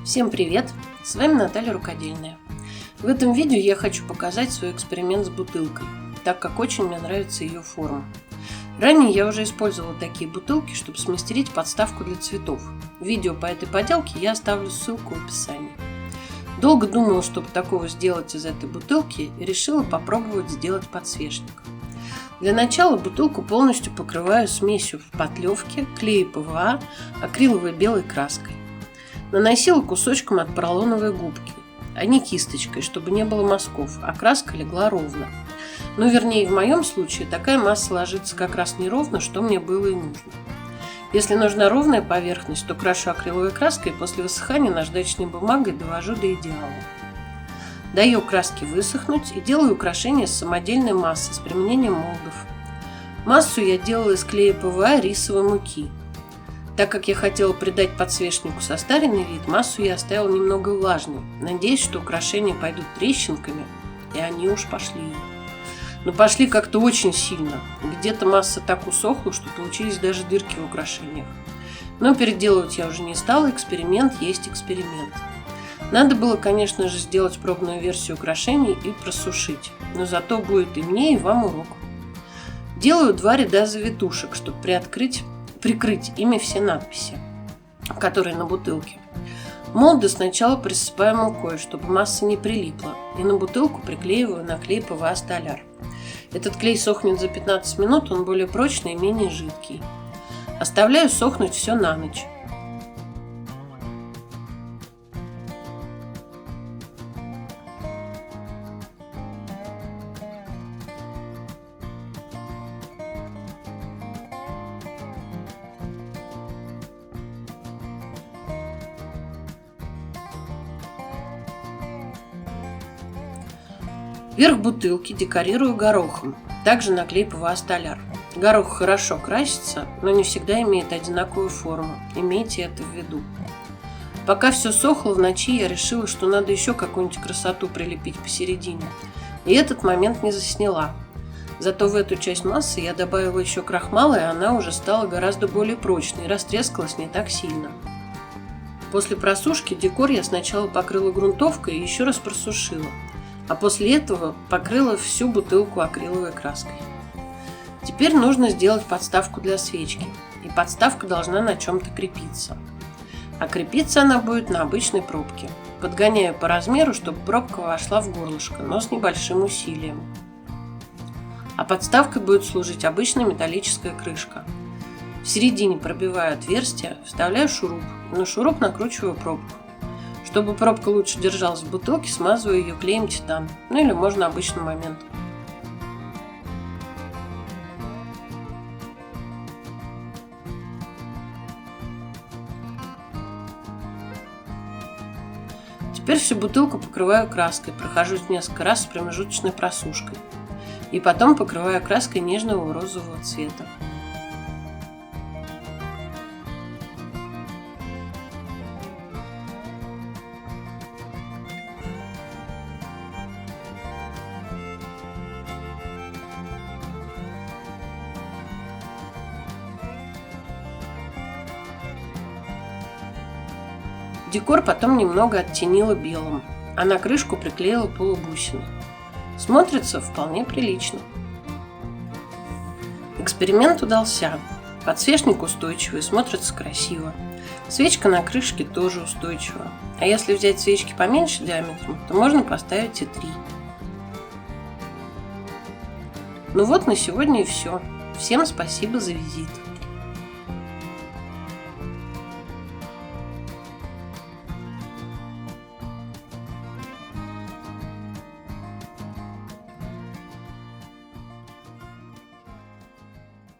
Всем привет! С вами Наталья Рукодельная. В этом видео я хочу показать свой эксперимент с бутылкой, так как очень мне нравится ее форма. Ранее я уже использовала такие бутылки, чтобы смастерить подставку для цветов. Видео по этой поделке я оставлю ссылку в описании. Долго думала, чтобы такого сделать из этой бутылки, и решила попробовать сделать подсвечник. Для начала бутылку полностью покрываю смесью в потлевке, клея ПВА, акриловой белой краской. Наносила кусочком от поролоновой губки, а не кисточкой, чтобы не было мазков, а краска легла ровно. Но вернее в моем случае такая масса ложится как раз неровно, что мне было и нужно. Если нужна ровная поверхность, то крашу акриловой краской и после высыхания наждачной бумагой довожу до идеала. Даю краске высохнуть и делаю украшение с самодельной массой с применением молдов. Массу я делала из клея ПВА и рисовой муки. Так как я хотела придать подсвечнику состаренный вид, массу я оставила немного влажной, надеясь, что украшения пойдут трещинками, и они уж пошли. Но пошли как-то очень сильно. Где-то масса так усохла, что получились даже дырки в украшениях. Но переделывать я уже не стала, эксперимент есть эксперимент. Надо было, конечно же, сделать пробную версию украшений и просушить, но зато будет и мне, и вам урок. Делаю 2 ряда завитушек, чтобы прикрыть ими все надписи, которые на бутылке. Молды сначала присыпаю мукой, чтобы масса не прилипла, и на бутылку приклеиваю наклей ПВА Столяр. Этот клей сохнет за 15 минут, он более прочный и менее жидкий. Оставляю сохнуть все на ночь. Верх бутылки декорирую горохом, также на клей ПВА Столяр. Горох хорошо красится, но не всегда имеет одинаковую форму, имейте это в виду. Пока все сохло в ночи, я решила, что надо еще какую-нибудь красоту прилепить посередине, и этот момент не засняла. Зато в эту часть массы я добавила еще крахмала, и она уже стала гораздо более прочной и растрескалась не так сильно. После просушки декор я сначала покрыла грунтовкой и еще раз просушила. А после этого покрыла всю бутылку акриловой краской. Теперь нужно сделать подставку для свечки, и подставка должна на чем-то крепиться. А крепиться она будет на обычной пробке. Подгоняю по размеру, чтобы пробка вошла в горлышко, но с небольшим усилием. А подставкой будет служить обычная металлическая крышка. В середине пробиваю отверстие, вставляю шуруп, и на шуруп накручиваю пробку. Чтобы пробка лучше держалась в бутылке, смазываю ее клеем титан, ну или можно обычным моментом. Теперь всю бутылку покрываю краской, прохожусь несколько раз с промежуточной просушкой. И потом покрываю краской нежного розового цвета. Декор потом немного оттенила белым, а на крышку приклеила полубусины. Смотрится вполне прилично. Эксперимент удался. Подсвечник устойчивый, смотрится красиво. Свечка на крышке тоже устойчива. А если взять свечки поменьше диаметром, то можно поставить и 3. Ну вот на сегодня и все. Всем спасибо за визит.